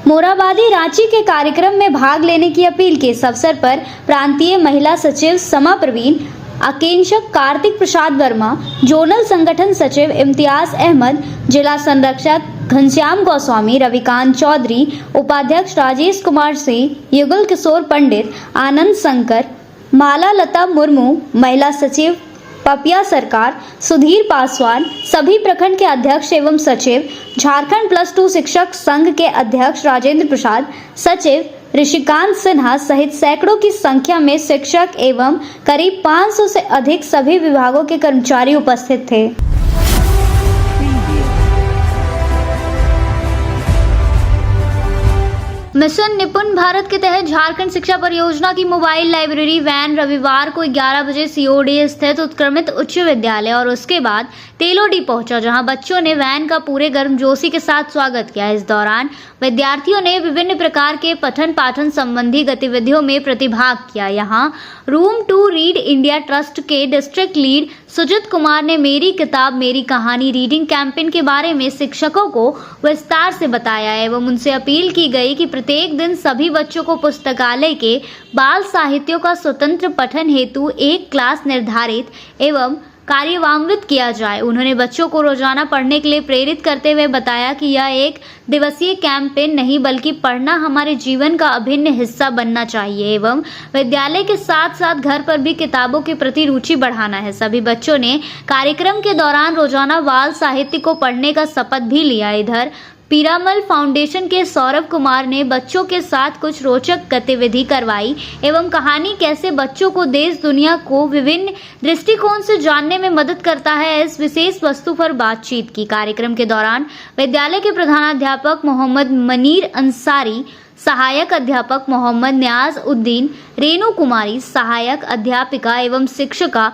मोराबादी रांची के कार्यक्रम में भाग लेने की अपील की। इस अवसर पर प्रांतीय महिला सचिव समा प्रवीण, आकेंक्षक कार्तिक प्रसाद वर्मा, जोनल संगठन सचिव इम्तियाज अहमद, जिला संरक्षक घनश्याम गोस्वामी, रविकांत चौधरी, उपाध्यक्ष राजेश कुमार सिंह, युगल किशोर पंडित, आनंद शंकर, माला लता मुर्मू, महिला सचिव पपिया सरकार, सुधीर पासवान, सभी प्रखंड के अध्यक्ष एवं सचिव, झारखंड +2 शिक्षक संघ के अध्यक्ष राजेंद्र प्रसाद, सचिव ऋषिकांत सिन्हा सहित सैकड़ों की संख्या में शिक्षक एवं करीब 500 से अधिक सभी विभागों के कर्मचारी उपस्थित थे। मिशन निपुण भारत के तहत झारखंड शिक्षा परियोजना की मोबाइल लाइब्रेरी वैन रविवार को 11 बजे COD स्थित उत्क्रमित उच्च विद्यालय और उसके बाद तेलोडी पहुंचा, जहां बच्चों ने वैन का पूरे गर्मजोशी के साथ स्वागत किया। इस दौरान विद्यार्थियों ने विभिन्न प्रकार के पठन पाठन संबंधी गतिविधियों में प्रतिभाग किया। यहां room to read India trust के डिस्ट्रिक्ट लीड सुजित कुमार ने मेरी किताब मेरी कहानी रीडिंग कैंपेन के बारे में शिक्षकों को विस्तार से बताया एवं उनसे अपील की गई कि प्रत्येक दिन सभी बच्चों को पुस्तकालय के बाल साहित्यों का स्वतंत्र पठन हेतु एक क्लास निर्धारित एवं कार्यान्वित किया जाए। उन्होंने बच्चों को रोजाना पढ़ने के लिए प्रेरित करते हुए बताया कि यह एक दिवसीय कैंपेन नहीं बल्कि पढ़ना हमारे जीवन का अभिन्न हिस्सा बनना चाहिए एवं विद्यालय के साथ साथ घर पर भी किताबों के प्रति रुचि बढ़ाना है। सभी बच्चों ने कार्यक्रम के दौरान रोजाना बाल साहित्य को पढ़ने का शपथ भी लिया। इधर पीरामल फाउंडेशन के सौरभ कुमार ने बच्चों के साथ कुछ रोचक गतिविधि करवाई एवं कहानी कैसे बच्चों को देश दुनिया को विभिन्न दृष्टिकोण से जानने में मदद करता है, इस विशेष वस्तु पर बातचीत की। कार्यक्रम के दौरान विद्यालय के प्रधानाध्यापक मोहम्मद मनीर अंसारी, सहायक अध्यापक मोहम्मद न्याज उद्दीन, रेणु कुमारी, सहायक अध्यापिका एवं शिक्षिका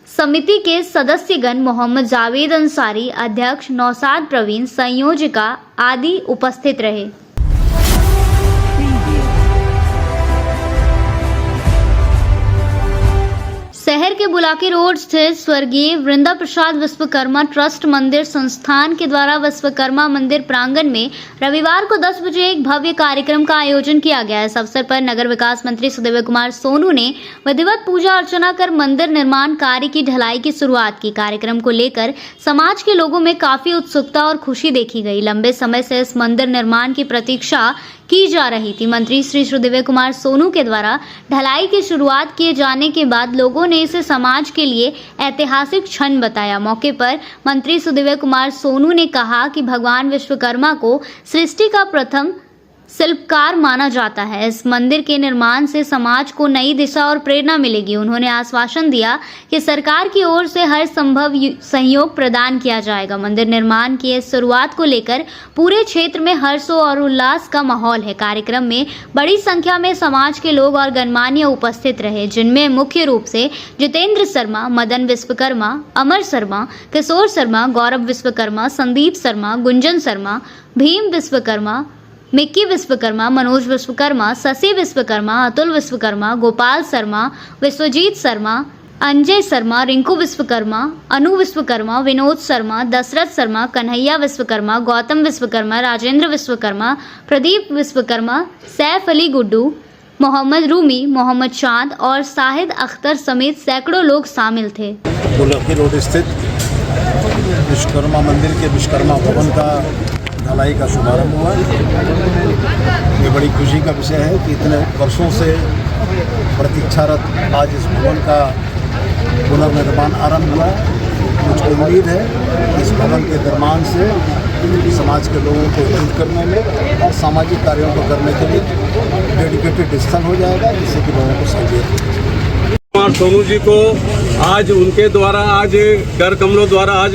समिति के सदस्यगण मोहम्मद जावेद अंसारी, अध्यक्ष नौसाद प्रवीण, संयोजिका आदि उपस्थित रहे। शहर के बुलाकी रोड स्थित स्वर्गीय वृंदा प्रसाद विश्वकर्मा ट्रस्ट मंदिर संस्थान के द्वारा विश्वकर्मा मंदिर प्रांगण में रविवार को 10 बजे एक भव्य कार्यक्रम का आयोजन किया गया। इस अवसर पर नगर विकास मंत्री सुधीर कुमार सोनू ने विधिवत पूजा अर्चना कर मंदिर निर्माण कार्य की ढलाई की शुरुआत की। कार्यक्रम को लेकर समाज के लोगों में काफी उत्सुकता और खुशी देखी गई। लंबे समय से इस मंदिर निर्माण की प्रतीक्षा की जा रही थी। मंत्री श्री सुधीर कुमार सोनू के द्वारा ढलाई की शुरुआत किए जाने के बाद लोगों ने इसे समाज के लिए ऐतिहासिक क्षण बताया। मौके पर मंत्री सुधीर कुमार सोनू ने कहा कि भगवान विश्वकर्मा को सृष्टि का प्रथम शिल्पकार माना जाता है। इस मंदिर के निर्माण से समाज को नई दिशा और प्रेरणा मिलेगी। उन्होंने आश्वासन दिया कि सरकार की ओर से हर संभव सहयोग प्रदान किया जाएगा। मंदिर निर्माण की इस शुरुआत को लेकर पूरे क्षेत्र में हर्ष और उल्लास का माहौल है। कार्यक्रम में बड़ी संख्या में समाज के लोग और गणमान्य उपस्थित रहे, जिनमें मुख्य रूप से जितेंद्र शर्मा, मदन विश्वकर्मा, अमर शर्मा, किशोर शर्मा, गौरव विश्वकर्मा, संदीप शर्मा, गुंजन शर्मा, भीम विश्वकर्मा, मिक्की विश्वकर्मा, मनोज विश्वकर्मा, शशि विश्वकर्मा, अतुल विश्वकर्मा, गोपाल शर्मा, विश्वजीत शर्मा, अंजय शर्मा, रिंकू विश्वकर्मा, अनु विश्वकर्मा, विनोद शर्मा, दशरथ शर्मा, कन्हैया विश्वकर्मा, गौतम विश्वकर्मा, राजेंद्र विश्वकर्मा, प्रदीप विश्वकर्मा, सैफ अली गुड्डू, मोहम्मद रूमी, मोहम्मद चांद और शाहिद अख्तर समेत सैकड़ों लोग शामिल थे। गुलकी रोड स्थित विश्वकर्मा मंदिर के विश्वकर्मा भवन का ढलाई का शुभारंभ हुआ। ये बड़ी खुशी का विषय है कि इतने वर्षों से प्रतीक्षारत आज इस भवन का पुनर्निर्माण आरंभ हुआ। मुझको उम्मीद है कि इस भवन के निर्माण से समाज के लोगों को एकत्रित करने में और सामाजिक कार्यों को करने के लिए डेडिकेटेड स्थल हो जाएगा, जिससे कि लोगों को सहूलियत मिलेगी। कुमार सोनू जी को आज उनके द्वारा आज कर कमलों द्वारा आज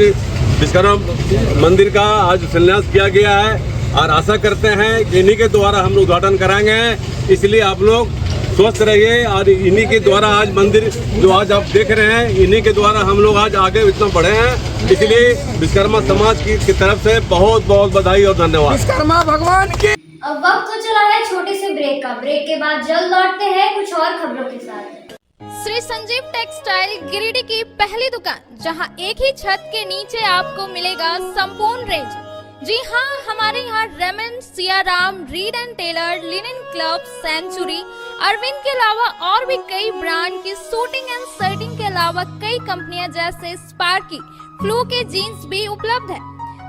विश्वकर्मा मंदिर का आज शिलान्यास किया गया है और आशा करते हैं कि इन्हीं के द्वारा हम लोग उद्घाटन कराएंगे। इसलिए आप लोग स्वस्थ रहिए और इन्हीं के द्वारा आज मंदिर जो आज आप देख रहे हैं, इन्हीं के द्वारा हम लोग आज आगे इतना बढ़े हैं। इसलिए विश्वकर्मा समाज की तरफ से बहुत बहुत बधाई और धन्यवाद। विश्वकर्मा भगवान की। अब वक्त तो चला है छोटे से ब्रेक का। ब्रेक के बाद जल्द लौटते हैं कुछ और खबरों के साथ। श्री संजीव टेक्सटाइल गिरिडीह की पहली दुकान, जहां एक ही छत के नीचे आपको मिलेगा संपूर्ण रेंज। जी हाँ, हमारे यहाँ Raymond, Siyaram, Reid and Taylor, Linen Club, Century, Arvind के अलावा और भी कई ब्रांड की सूटिंग एंड शर्टिंग के अलावा कई कंपनियां जैसे स्पार्की, फ्लू के जीन्स भी उपलब्ध है।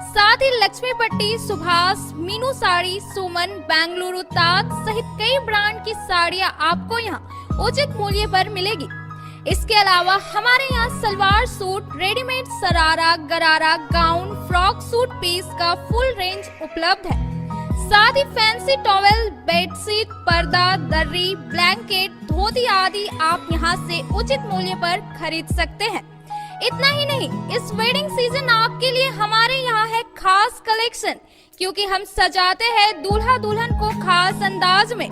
साथ ही लक्ष्मी पट्टी, सुभाष, मीनू साड़ी, सुमन, बेंगलुरु ताज सहित कई ब्रांड की साड़ियां आपको यहाँ उचित मूल्य पर मिलेगी। इसके अलावा हमारे यहाँ सलवार सूट, रेडीमेड सरारा, गरारा, गाउन, फ्रॉक सूट पीस का फुल रेंज उपलब्ध है। साथ ही फैंसी टॉवेल, बेडशीट, पर्दा, दर्री, ब्लैंकेट, धोती आदि आप यहाँ से उचित मूल्य पर खरीद सकते हैं। इतना ही नहीं, इस वेडिंग सीजन आपके लिए हमारे यहाँ है खास कलेक्शन, क्योंकि हम सजाते हैं दूल्हा दुल्हन को खास अंदाज में।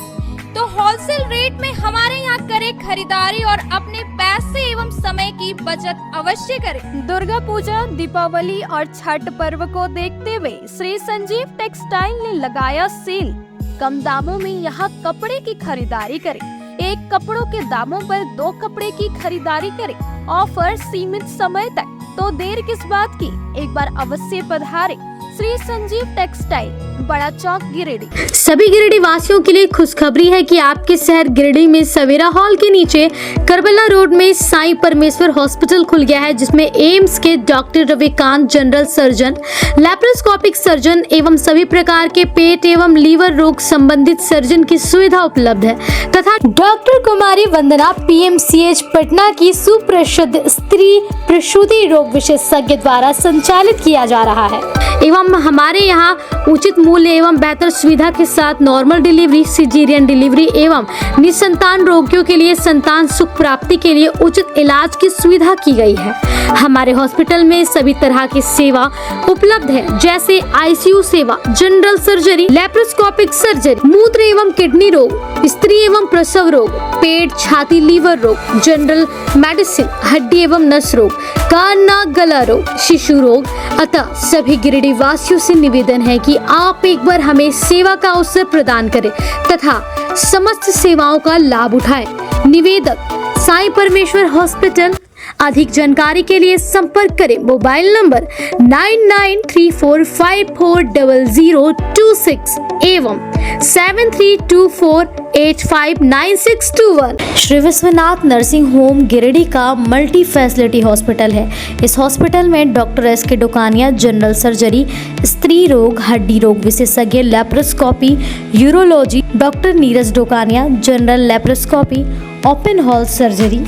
तो होलसेल रेट में हमारे यहाँ करें खरीदारी और अपने पैसे एवं समय की बचत अवश्य करें। दुर्गा पूजा, दीपावली और छठ पर्व को देखते हुए श्री संजीव टेक्सटाइल ने लगाया सेल। कम दामों में यहाँ कपड़े की खरीदारी करें। एक कपड़ों के दामों पर 2 कपड़े की खरीदारी करें। ऑफर सीमित समय तक, तो देर किस बात की, एक बार अवश्य पधारें। श्री संजीव टेक्सटाइल, बड़ा चौक, गिरिडीह। सभी गिरिडीह वासियों के लिए खुशखबरी है कि आपके शहर गिरिडीह में सवेरा हॉल के नीचे करबला रोड में साईं परमेश्वर हॉस्पिटल खुल गया है, जिसमें एम्स के doctor Ravikant, general surgeon, laparoscopic surgeon एवं सभी प्रकार के पेट एवं लीवर रोग संबंधित सर्जन की सुविधा उपलब्ध है तथा डॉक्टर कुमारी वंदना PMCH पटना की सुप्रसिद्ध स्त्री प्रसूति रोग विशेषज्ञ द्वारा संचालित किया जा रहा है। एवं हमारे यहाँ उचित मूल्य एवं बेहतर सुविधा के साथ नॉर्मल डिलीवरी, सिजेरियन डिलीवरी एवं निसंतान रोगियों के लिए संतान सुख प्राप्ति के लिए उचित इलाज की सुविधा की गई है। हमारे हॉस्पिटल में सभी तरह की सेवा उपलब्ध है, जैसे ICU सेवा, जनरल सर्जरी, लैप्रोस्कोपिक सर्जरी, मूत्र एवं किडनी रोग, स्त्री एवं प्रसव रोग, पेट, छाती, लीवर रोग, जनरल मेडिसिन, हड्डी एवं नस रोग, कान, नाक, गला रोग, शिशु रोग। अतः सभी गिरिडीह वासियों से निवेदन है कि आप एक बार हमें सेवा का अवसर प्रदान करें तथा समस्त सेवाओं का लाभ उठाएं। निवेदक साईं परमेश्वर हॉस्पिटल। अधिक जानकारी के लिए संपर्क करें मोबाइल नंबर 9934540026 एवं 7324859621। श्री विश्वनाथ नर्सिंग होम गिरिडीह का मल्टी फैसिलिटी हॉस्पिटल है। इस हॉस्पिटल में doctor SK Dokania, general surgery, स्त्री रोग, हड्डी रोग विशेषज्ञ, laparoscopy, urology, doctor Neeraj Dokania, general laparoscopy, open hall surgery.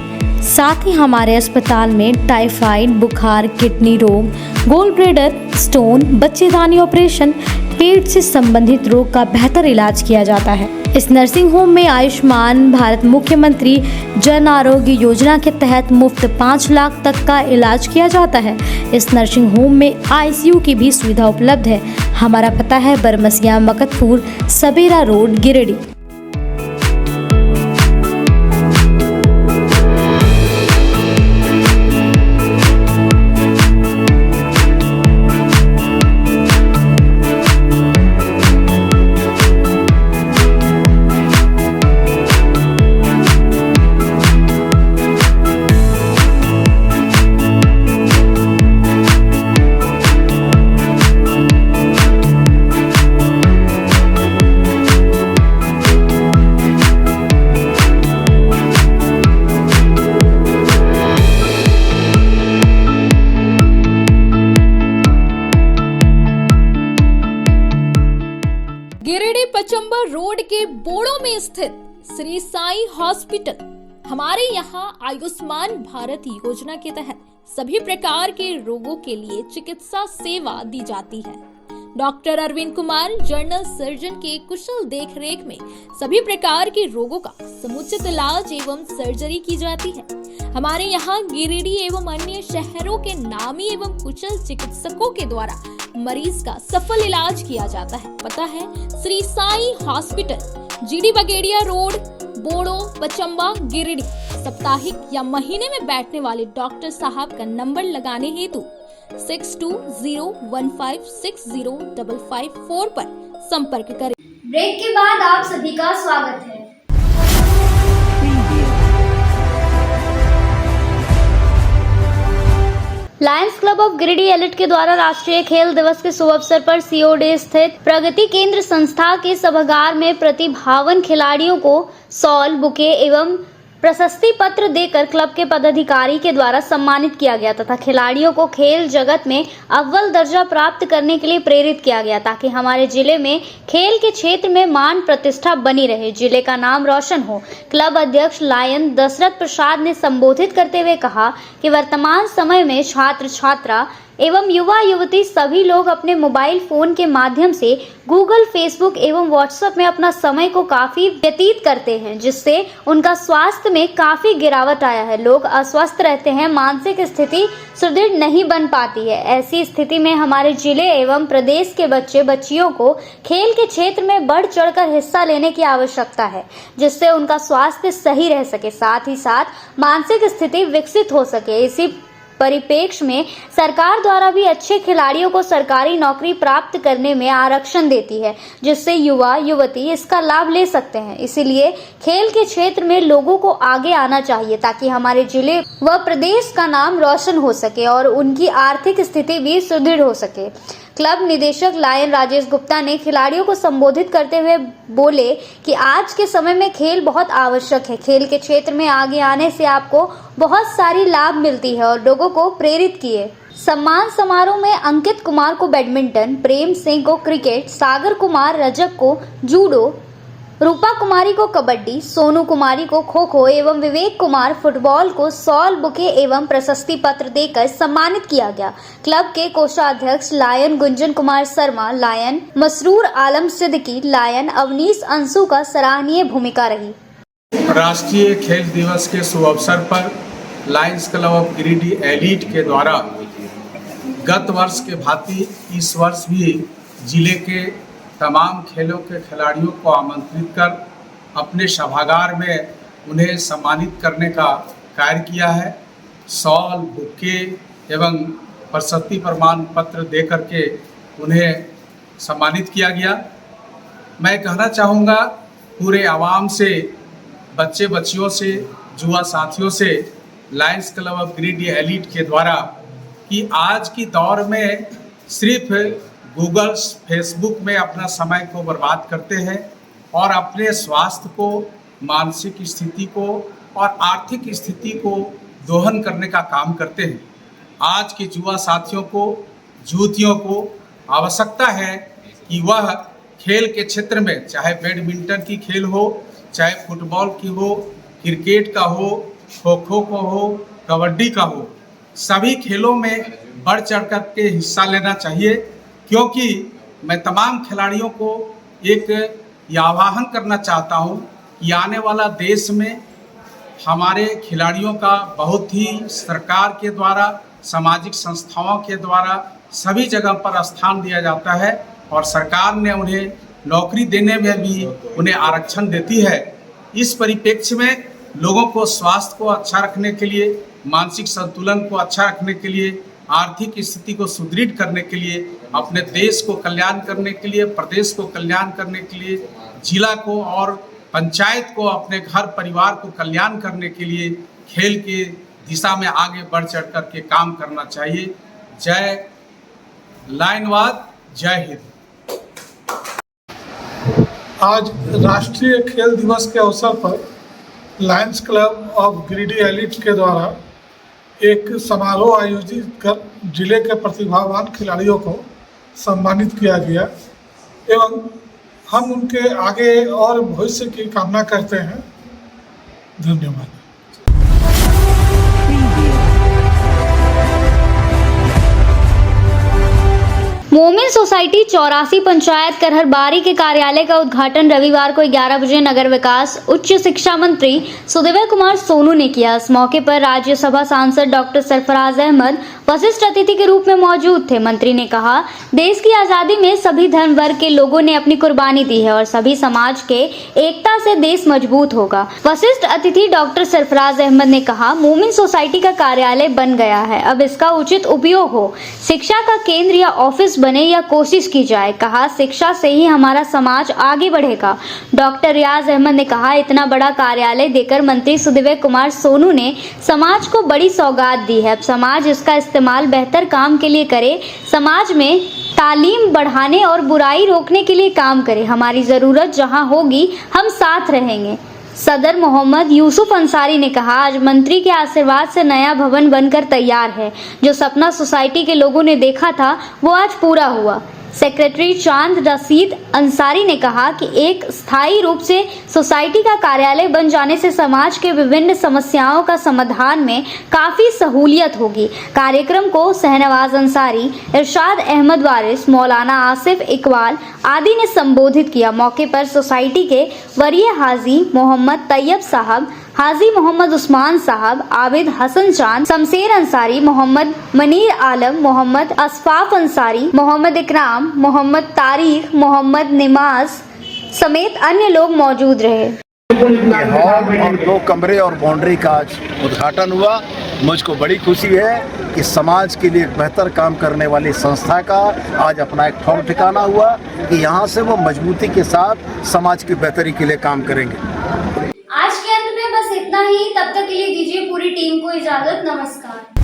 साथ ही हमारे अस्पताल में टाइफाइड, बुखार, किडनी रोग, गोल ब्लैडर, स्टोन, बच्चेदानी ऑपरेशन, पेट से संबंधित रोग का बेहतर इलाज किया जाता है। इस नर्सिंग होम में आयुष्मान भारत मुख्यमंत्री जन आरोग्य योजना के तहत मुफ्त 5 लाख तक का इलाज किया जाता है। इस नर्सिंग होम में ICU की भी सुविधा उपलब्ध है। हमारा पता है बरमसिया, मकतपुर, सवेरा रोड, गिरिडीह। गिरिडीह पचम्बा रोड के बोड़ो में स्थित श्री साई हॉस्पिटल। हमारे यहाँ आयुष्मान भारत योजना के तहत सभी प्रकार के रोगों के लिए चिकित्सा सेवा दी जाती है। Doctor Arvind Kumar general surgeon के कुशल देखरेख में सभी प्रकार के रोगों का समुचित इलाज एवं सर्जरी की जाती है। हमारे यहाँ गिरिडीह एवं अन्य शहरों के नामी एवं कुशल चिकित्सकों के द्वारा मरीज का सफल इलाज किया जाता है। पता है Shri Sai hospital, GD Bagedia road, Bodo, Pachamba, Giridih. साप्ताहिक या महीने में बैठने वाले डॉक्टर साहब का नंबर लगाने हेतु 6201560554 पर संपर्क करें। ब्रेक के बाद आप सभी का स्वागत है। Lions club of Giridih elite के द्वारा राष्ट्रीय खेल दिवस के शुभ अवसर पर सीओडी स्थित प्रगति केंद्र संस्था के सभागार में प्रतिभावान खिलाड़ियों को शॉल, बुके एवं प्रशस्ति पत्र देकर क्लब के पदाधिकारी के द्वारा सम्मानित किया गया तथा खिलाड़ियों को खेल जगत में अव्वल दर्जा प्राप्त करने के लिए प्रेरित किया गया ताकि हमारे जिले में खेल के क्षेत्र में मान प्रतिष्ठा बनी रहे, जिले का नाम रोशन हो। क्लब अध्यक्ष लायन दशरथ प्रसाद ने संबोधित करते हुए कहा कि वर्तमान समय में छात्र छात्रा एवं युवा युवती सभी लोग अपने मोबाइल फोन के माध्यम से गूगल, फेसबुक एवं व्हाट्सएप में अपना समय को काफी व्यतीत करते हैं, जिससे उनका स्वास्थ्य में काफी गिरावट आया है। लोग अस्वस्थ रहते हैं, मानसिक स्थिति सुदृढ़ नहीं बन पाती है। ऐसी स्थिति में हमारे जिले एवं प्रदेश के बच्चे बच्चियों को खेल के क्षेत्र में बढ़ चढ़कर हिस्सा लेने की आवश्यकता है, जिससे उनका स्वास्थ्य सही रह सके, साथ ही साथ मानसिक स्थिति विकसित हो सके। इसी परिप्रेक्ष्य में सरकार द्वारा भी अच्छे खिलाड़ियों को सरकारी नौकरी प्राप्त करने में आरक्षण देती है, जिससे युवा युवती इसका लाभ ले सकते हैं। इसीलिए खेल के क्षेत्र में लोगों को आगे आना चाहिए ताकि हमारे जिले व प्रदेश का नाम रोशन हो सके और उनकी आर्थिक स्थिति भी सुदृढ़ हो सके। क्लब निदेशक लायन राजेश गुप्ता ने खिलाड़ियों को संबोधित करते हुए बोले कि आज के समय में खेल बहुत आवश्यक है। खेल के क्षेत्र में आगे आने से आपको बहुत सारी लाभ मिलती है और लोगों को प्रेरित किए। सम्मान समारोह में अंकित कुमार को बैडमिंटन, प्रेम सिंह को क्रिकेट, सागर कुमार रजक को जूडो, रूपा कुमारी को कबड्डी, सोनू कुमारी को खो खो एवं विवेक कुमार फुटबॉल को शॉल, बुके एवं प्रशस्ति पत्र देकर सम्मानित किया गया। क्लब के कोषाध्यक्ष लायन गुंजन कुमार शर्मा, लायन मसरूर आलम सिद्दीकी, लायन अवनीश अंशु का सराहनीय भूमिका रही। राष्ट्रीय खेल दिवस के शुभ अवसर पर Lions club of Giridih elite के द्वारा गत वर्ष के भांति इस वर्ष भी जिले के तमाम खेलों के खिलाड़ियों को आमंत्रित कर अपने सभागार में उन्हें सम्मानित करने का कार्य किया है। शॉल, बुके एवं प्रशस्ति प्रमाण पत्र दे करके उन्हें सम्मानित किया गया। मैं कहना चाहूँगा पूरे आवाम से, बच्चे बच्चियों से, युवा साथियों से Lions club of Giridih elite के द्वारा कि आज की दौर में सिर्फ गूगल, फेसबुक में अपना समय को बर्बाद करते हैं और अपने स्वास्थ्य को, मानसिक स्थिति को और आर्थिक स्थिति को दोहन करने का काम करते हैं। आज के युवा साथियों को, युवतियों को आवश्यकता है कि वह खेल के क्षेत्र में, चाहे बैडमिंटन की खेल हो, चाहे फुटबॉल की हो, क्रिकेट का हो, खो खो का हो, कबड्डी का हो, सभी खेलों में बढ़ चढ़ कर के हिस्सा लेना चाहिए। क्योंकि मैं तमाम खिलाड़ियों को एक आह्वान करना चाहता हूं कि आने वाला देश में हमारे खिलाड़ियों का बहुत ही सरकार के द्वारा, सामाजिक संस्थाओं के द्वारा सभी जगह पर स्थान दिया जाता है और सरकार ने उन्हें नौकरी देने में भी उन्हें आरक्षण देती है। इस परिप्रेक्ष्य में लोगों को स्वास्थ्य को अच्छा रखने के लिए, मानसिक संतुलन को अच्छा रखने के लिए, आर्थिक स्थिति को सुदृढ़ करने के लिए, अपने देश को कल्याण करने के लिए, प्रदेश को कल्याण करने के लिए, जिला को और पंचायत को, अपने घर परिवार को कल्याण करने के लिए खेल के दिशा में आगे बढ़ चढ़ कर के काम करना चाहिए। जय लायनवाद, जय हिंद। आज राष्ट्रीय खेल दिवस के अवसर पर Lions club of Giridih elite के द्वारा एक समारोह आयोजित कर जिले के प्रतिभावान खिलाड़ियों को सम्मानित किया गया एवं हम उनके आगे और भविष्य की कामना करते हैं। धन्यवाद। मोमिन सोसाइटी 84 पंचायत करहरबारी के कार्यालय का उद्घाटन रविवार को 11 बजे नगर विकास उच्च शिक्षा मंत्री सुदिव्य कुमार सोनू ने किया। इस मौके पर राज्यसभा सांसद डॉक्टर सरफराज अहमद वरिष्ठ अतिथि के रूप में मौजूद थे। मंत्री ने कहा, देश की आजादी में सभी धर्म वर्ग के लोगों ने अपनी कुर्बानी दी है और सभी समाज के एकता से देश मजबूत होगा। वरिष्ठ अतिथि डॉक्टर सरफराज अहमद ने कहा, मोमिन सोसाइटी का कार्यालय बन गया है, अब इसका उचित उपयोग हो, शिक्षा का केंद्र या ऑफिस बने या कोशिश की जाए। कहा, शिक्षा से ही हमारा समाज आगे बढ़ेगा। डॉक्टर रियाज अहमद ने कहा, इतना बड़ा कार्यालय देकर मंत्री सुदिव्य कुमार सोनू ने समाज को बड़ी सौगात दी है। अब समाज इसका इस्तेमाल बेहतर काम के लिए करे, समाज में तालीम बढ़ाने और बुराई रोकने के लिए काम करे। हमारी जरूरत जहां होगी हम साथ रहेंगे। सदर मोहम्मद यूसुफ अंसारी ने कहा, आज मंत्री के आशीर्वाद से नया भवन बनकर तैयार है। जो सपना सोसाइटी के लोगों ने देखा था वो आज पूरा हुआ। सेक्रेटरी चांद रशीद अंसारी ने कहा कि एक स्थायी रूप से सोसाइटी का कार्यालय बन जाने से समाज के विभिन्न समस्याओं का समाधान में काफी सहूलियत होगी। कार्यक्रम को शहनवाज अंसारी, इरशाद अहमद वारिस, मौलाना आसिफ इकबाल आदि ने संबोधित किया। मौके पर सोसाइटी के वरीय हाजी मोहम्मद तैयब साहब, हाजी मोहम्मद उस्मान साहब, आबिद हसन चांद, शमशेर अंसारी, मोहम्मद मनीर आलम, मोहम्मद असफाफ अंसारी, मोहम्मद इकराम, मोहम्मद तारीख, मोहम्मद निमाज समेत अन्य लोग मौजूद रहे। हॉल और 2 कमरे और बाउंड्री का आज उद्घाटन हुआ। मुझको बड़ी खुशी है कि समाज के लिए एक बेहतर काम करने वाली संस्था का आज अपना एक ठौर ठिकाना हुआ कि यहाँ से वो मजबूती के साथ समाज की बेहतरी के लिए काम करेंगे। आज के अंत में बस इतना ही। तब तक के लिए दीजिए पूरी टीम को इजाजत। नमस्कार।